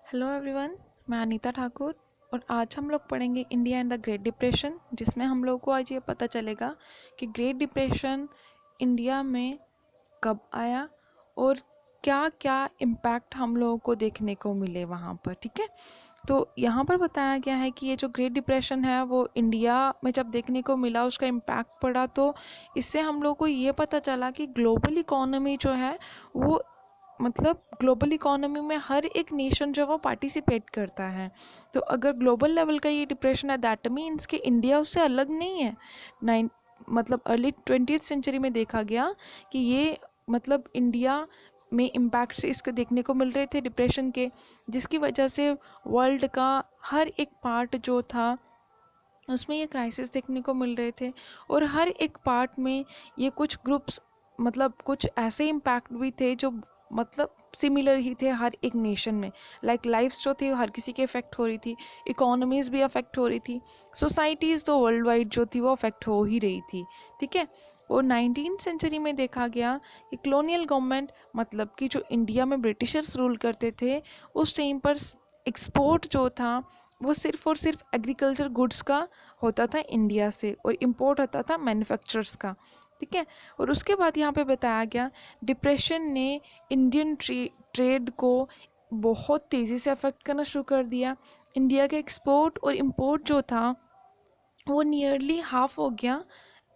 Hello everyone. मैं अनीता ठाकुर और आज हम लोग पढ़ेंगे India and the great depression, जिसमें हम लोग को आज ये पता चलेगा कि ग्रेट डिप्रेशन इंडिया में कब आया और क्या क्या इम्पैक्ट हम लोगों को देखने को मिले वहाँ पर। ठीक है, तो यहाँ पर बताया गया है कि ये जो ग्रेट डिप्रेशन है वो इंडिया में जब देखने को मिला, उसका इम्पैक्ट पड़ा, तो इससे हम लोग को ये पता चला कि ग्लोबल इकोनॉमी जो है वो ग्लोबल इकोनॉमी में हर एक नेशन जो है वो पार्टिसिपेट करता है। तो अगर ग्लोबल लेवल का ये डिप्रेशन है, दैट मीन्स कि इंडिया उससे अलग नहीं है। नाइन अर्ली 20th सेंचुरी में देखा गया कि ये इंडिया में इम्पैक्ट्स इसके देखने को मिल रहे थे डिप्रेशन के, जिसकी वजह से वर्ल्ड का हर एक पार्ट जो था उसमें ये क्राइसिस देखने को मिल रहे थे। और हर एक पार्ट में ये कुछ ग्रुप्स कुछ ऐसे इम्पैक्ट भी थे जो सिमिलर ही थे हर एक नेशन में। लाइफ्स जो थी हर किसी के अफेक्ट हो रही थी, इकोनॉमीज़ भी अफेक्ट हो रही थी, सोसाइटीज़ तो वर्ल्ड वाइड जो थी वो अफेक्ट हो ही रही थी। ठीक है, और 19th सेंचुरी में देखा गया कि कॉलोनियल गवर्नमेंट कि जो इंडिया में ब्रिटिशर्स रूल करते थे, उस टाइम पर एक्सपोर्ट जो था वो सिर्फ और सिर्फ एग्रीकल्चर गुड्स का होता था इंडिया से, और इम्पोर्ट होता था मैन्युफैक्चरर्स का। ठीक है, और उसके बाद यहाँ पे बताया गया डिप्रेशन ने इंडियन ट्रेड को बहुत तेज़ी से अफेक्ट करना शुरू कर दिया। इंडिया के एक्सपोर्ट और इम्पोर्ट जो था वो नियरली हाफ हो गया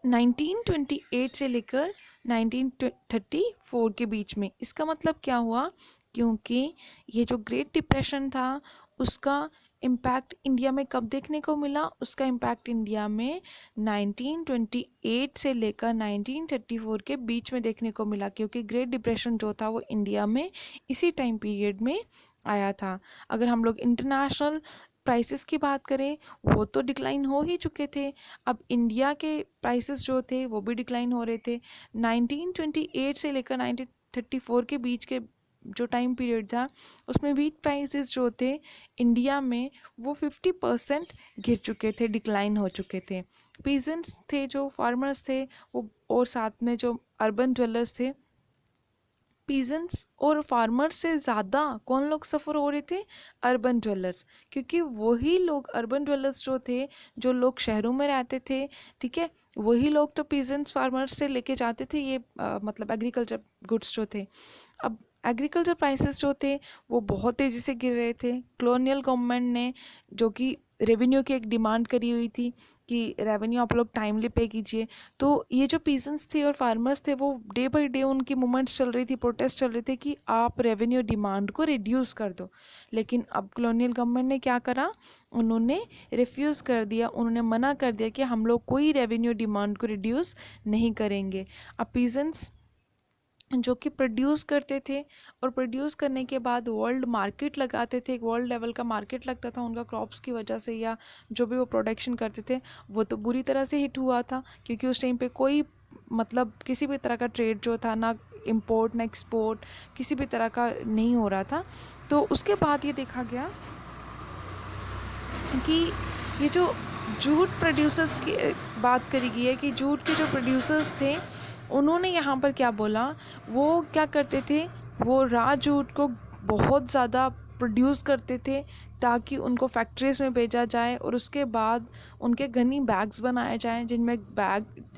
1928 से लेकर 1934 के बीच में। इसका मतलब क्या हुआ, क्योंकि ये जो ग्रेट डिप्रेशन था उसका इम्पैक्ट इंडिया में कब देखने को मिला, उसका इम्पैक्ट इंडिया में 1928 से लेकर 1934 के बीच में देखने को मिला, क्योंकि ग्रेट डिप्रेशन जो था वो इंडिया में इसी टाइम पीरियड में आया था। अगर हम लोग इंटरनेशनल प्राइसेस की बात करें, वो तो डिक्लाइन हो ही चुके थे। अब इंडिया के प्राइसेस जो थे वो भी डिक्लाइन हो रहे थे। 1928 से लेकर 1934 के बीच के जो टाइम पीरियड था उसमें व्हीट प्राइसेस जो थे इंडिया में वो 50% गिर चुके थे, डिक्लाइन हो चुके थे। पीजेंट्स थे, जो फार्मर्स थे वो, और साथ में जो अर्बन ड्वेलर्स थे, पीजेंट्स और फार्मर्स से ज़्यादा कौन लोग सफ़र हो रहे थे, अर्बन ड्वेलर्स। क्योंकि वही लोग, अर्बन ड्वेलर्स जो थे, जो लोग शहरों में रहते थे, ठीक है, वही लोग तो पीजेंट्स फार्मर्स से लेके जाते थे ये एग्रीकल्चर गुड्स जो थे। अब एग्रीकल्चर प्राइसेस जो थे वो बहुत तेज़ी से गिर रहे थे। कॉलोनियल गवर्नमेंट ने, जो कि रेवेन्यू की एक डिमांड करी हुई थी कि रेवेन्यू आप लोग टाइमली पे कीजिए, तो ये जो पीजेंट्स थे और फार्मर्स थे वो डे बाय डे उनकी मूवमेंट्स चल रही थी, प्रोटेस्ट चल रहे थे कि आप रेवेन्यू डिमांड को रिड्यूस कर दो। लेकिन अब कॉलोनियल गवर्नमेंट ने क्या करा, उन्होंने रिफ्यूज़ कर दिया, उन्होंने मना कर दिया कि हम लोग कोई रेवेन्यू डिमांड को रिड्यूस नहीं करेंगे। अब पीजेंट्स जो कि प्रोड्यूस करते थे और प्रोड्यूस करने के बाद वर्ल्ड मार्केट लगाते थे, एक वर्ल्ड लेवल का मार्केट लगता था उनका क्रॉप्स की वजह से, या जो भी वो प्रोडक्शन करते थे वो तो बुरी तरह से हिट हुआ था, क्योंकि उस टाइम पे कोई किसी भी तरह का ट्रेड जो था, ना इम्पोर्ट ना एक्सपोर्ट, किसी भी तरह का नहीं हो रहा था। तो उसके बाद ये देखा गया कि ये जो जूट प्रोड्यूसर्स की बात करी गई है, कि जूट के जो प्रोड्यूसर्स थे उन्होंने यहाँ पर क्या बोला, वो क्या करते थे, वो रॉ जूट को बहुत ज़्यादा प्रोड्यूस करते थे ताकि उनको फैक्ट्रीज़ में भेजा जाए, और उसके बाद उनके गनी बैग्स बनाए जाएं, जिनमें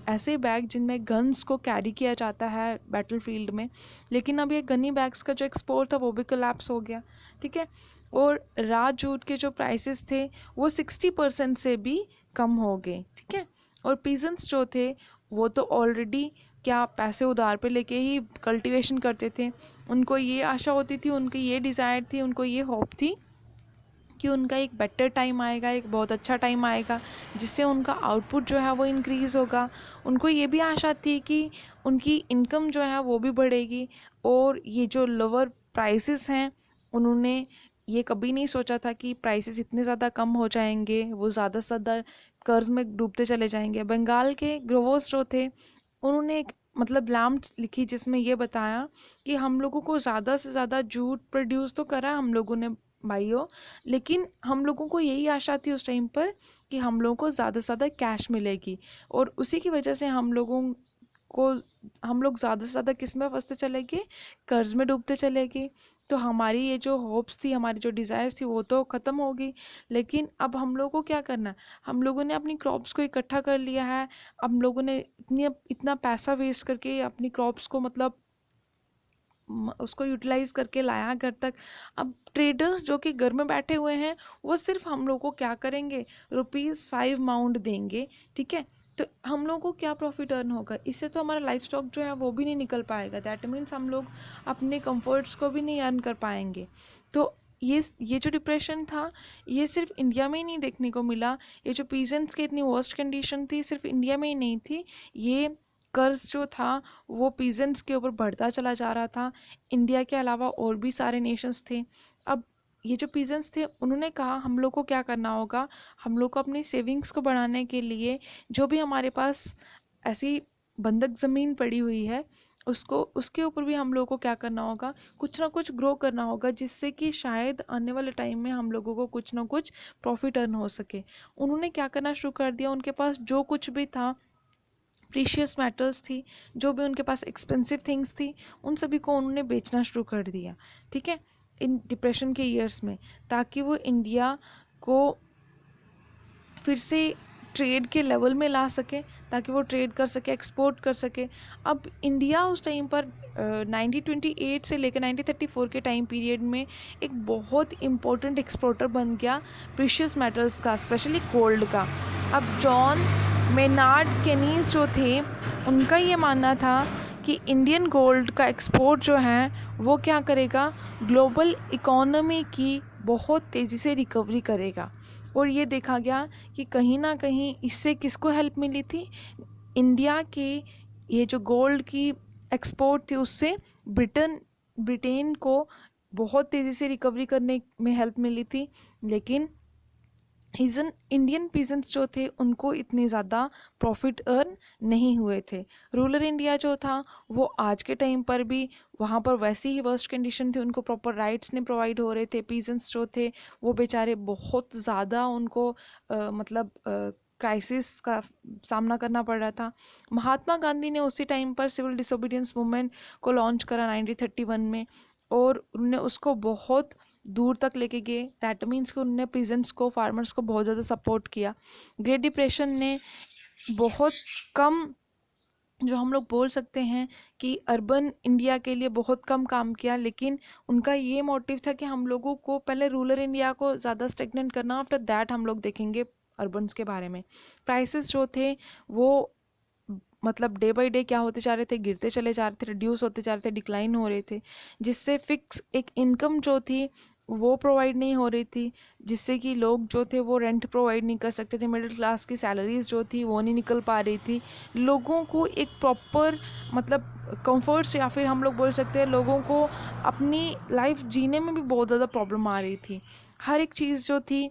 ऐसे बैग जिनमें गन्स को कैरी किया जाता है बैटल फील्ड में। लेकिन अब ये गनी बैग्स का जो एक्सपोर्ट था वो भी कोलैप्स हो गया। ठीक है, और रॉ जूट के जो प्राइसेस थे वो 60% से भी कम हो गए। ठीक है, और पीजेंट्स जो थे वो तो ऑलरेडी क्या पैसे उधार पे लेके ही कल्टीवेशन करते थे। उनको ये आशा होती थी, उनकी ये डिज़ायर थी, उनको ये होप थी कि उनका एक बेटर टाइम आएगा, एक बहुत अच्छा टाइम आएगा जिससे उनका आउटपुट जो है वो इंक्रीज़ होगा। उनको ये भी आशा थी कि उनकी इनकम जो है वो भी बढ़ेगी, और ये जो लोअर प्राइसेस हैं उन्होंने ये कभी नहीं सोचा था कि प्राइसेस इतने ज़्यादा कम हो जाएंगे, वो ज़्यादा से ज़्यादा कर्ज में डूबते चले जाएंगे। बंगाल के ग्रोवर्स जो थे उन्होंने एक लैम्प लिखी जिसमें ये बताया कि हम लोगों को ज़्यादा से ज़्यादा जूट प्रोड्यूस तो करा हम लोगों ने भाइयों, लेकिन हम लोगों को यही आशा थी उस टाइम पर कि हम लोगों को ज़्यादा से ज़्यादा कैश मिलेगी, और उसी की वजह से हम लोग ज़्यादा से ज़्यादा किस में फंसते चले गए, कर्ज में डूबते चले गए। तो हमारी ये जो होप्स थी, हमारी जो डिज़ायर्स थी, वो तो ख़त्म हो गई। लेकिन अब हम लोगों को क्या करना है, हम लोगों ने अपनी क्रॉप्स को इकट्ठा कर लिया है, हम लोगों ने इतना पैसा वेस्ट करके अपनी क्रॉप्स को मतलब उसको यूटिलाइज करके लाया घर तक। अब ट्रेडर्स जो कि घर में बैठे हुए हैं, वो सिर्फ हम लोग को क्या करेंगे, ₹5 देंगे, ठीक है। तो हम लोग को क्या प्रॉफिट अर्न होगा इससे? तो हमारा लाइफ स्टॉक जो है वो भी नहीं निकल पाएगा। दैट मीन्स हम लोग अपने कंफर्ट्स को भी नहीं अर्न कर पाएंगे। तो ये जो डिप्रेशन था, ये सिर्फ इंडिया में ही नहीं देखने को मिला। ये जो पीजेंट्स की इतनी वर्स्ट कंडीशन थी, सिर्फ इंडिया में ही नहीं थी। ये कर्ज जो था वो पीजेंट्स के ऊपर बढ़ता चला जा रहा था। इंडिया के अलावा और भी सारे नेशंस थे। अब ये जो पीजेंट्स थे, उन्होंने कहा हम लोग को क्या करना होगा, हम लोग को अपनी सेविंग्स को बढ़ाने के लिए जो भी हमारे पास ऐसी बंधक ज़मीन पड़ी हुई है, उसके ऊपर भी हम लोगों को क्या करना होगा, कुछ ना कुछ ग्रो करना होगा, जिससे कि शायद आने वाले टाइम में हम लोगों को कुछ ना कुछ प्रॉफिट अर्न हो सके। उन्होंने क्या करना शुरू कर दिया, उनके पास जो कुछ भी था, प्रीशियस मेटल्स थी, जो भी उनके पास एक्सपेंसिव थिंग्स थी, उन सभी को उन्होंने बेचना शुरू कर दिया, ठीक है, इन डिप्रेशन के ईयर्स में, ताकि वो इंडिया को फिर से ट्रेड के लेवल में ला सके, ताकि वो ट्रेड कर सके, एक्सपोर्ट कर सके। अब इंडिया उस टाइम पर 1928 से लेकर 1934 के टाइम पीरियड में एक बहुत इम्पोर्टेंट एक्सपोर्टर बन गया प्रीशियस मेटल्स का, स्पेशली गोल्ड का। अब जॉन मेनार्ड केनीज जो थे, उनका ये मानना था कि इंडियन गोल्ड का एक्सपोर्ट जो है वो क्या करेगा, ग्लोबल इकोनॉमी की बहुत तेज़ी से रिकवरी करेगा। और ये देखा गया कि कहीं ना कहीं इससे किसको हेल्प मिली थी, इंडिया के ये जो गोल्ड की एक्सपोर्ट थी उससे ब्रिटेन को बहुत तेज़ी से रिकवरी करने में हेल्प मिली थी। लेकिन इंडियन पीजेंट्स जो थे उनको इतने ज़्यादा प्रॉफिट अर्न नहीं हुए थे। रूरल इंडिया जो था वो आज के टाइम पर भी वहाँ पर वैसी ही वर्स्ट कंडीशन थी, उनको प्रॉपर राइट्स नहीं प्रोवाइड हो रहे थे। पीजेंट्स जो थे वो बेचारे बहुत ज़्यादा उनको मतलब क्राइसिस का सामना करना पड़ रहा था। महात्मा गांधी ने उसी टाइम पर सिविल डिसोबीडियंस मूवमेंट को लॉन्च करा 1931 में, और उन्होंने उसको बहुत दूर तक लेके गए। दैट मीन्स कि उन्होंने पीजेंट्स को, फार्मर्स को बहुत ज़्यादा सपोर्ट किया। ग्रेट डिप्रेशन ने बहुत कम, जो हम लोग बोल सकते हैं कि अर्बन इंडिया के लिए बहुत कम काम किया, लेकिन उनका ये मोटिव था कि हम लोगों को पहले रूरल इंडिया को ज़्यादा स्टेगनेंट करना, आफ्टर दैट हम लोग देखेंगे अर्बन्स के बारे में। प्राइसेस जो थे वो मतलब डे बाय डे क्या होते जा रहे थे, गिरते चले जा रहे थे, रिड्यूस होते जा रहे थे, डिक्लाइन हो रहे थे, जिससे फिक्स एक इनकम जो थी वो प्रोवाइड नहीं हो रही थी, जिससे कि लोग जो थे वो रेंट प्रोवाइड नहीं कर सकते थे। मिडिल क्लास की सैलरीज जो थी वो नहीं निकल पा रही थी। लोगों को एक प्रॉपर मतलब कंफर्ट्स, या फिर हम लोग बोल सकते हैं लोगों को अपनी लाइफ जीने में भी बहुत ज़्यादा प्रॉब्लम आ रही थी। हर एक चीज़ जो थी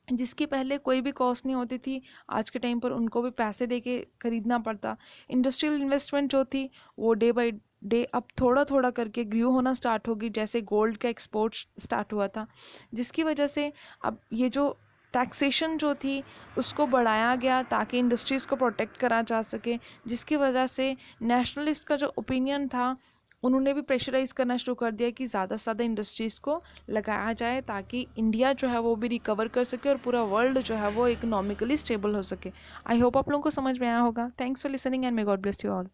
जिसकी पहले कोई भी कॉस्ट नहीं होती थी, आज के टाइम पर उनको भी पैसे दे के ख़रीदना पड़ता। इंडस्ट्रियल इन्वेस्टमेंट जो थी वो डे बाय डे अब थोड़ा थोड़ा करके ग्रू होना स्टार्ट होगी, जैसे गोल्ड का एक्सपोर्ट स्टार्ट हुआ था, जिसकी वजह से अब ये जो टैक्सेशन जो थी उसको बढ़ाया गया ताकि इंडस्ट्रीज़ को प्रोटेक्ट करा जा सके, जिसकी वजह से नेशनलिस्ट का जो ओपिनियन था उन्होंने भी प्रेशराइज करना शुरू कर दिया कि ज़्यादा से ज़्यादा इंडस्ट्रीज़ को लगाया जाए, ताकि इंडिया जो है वो भी रिकवर कर सके और पूरा वर्ल्ड जो है वो इकोनॉमिकली स्टेबल हो सके। आई होप आप लोगों को समझ में आया होगा। Thanks for listening and may God bless you all.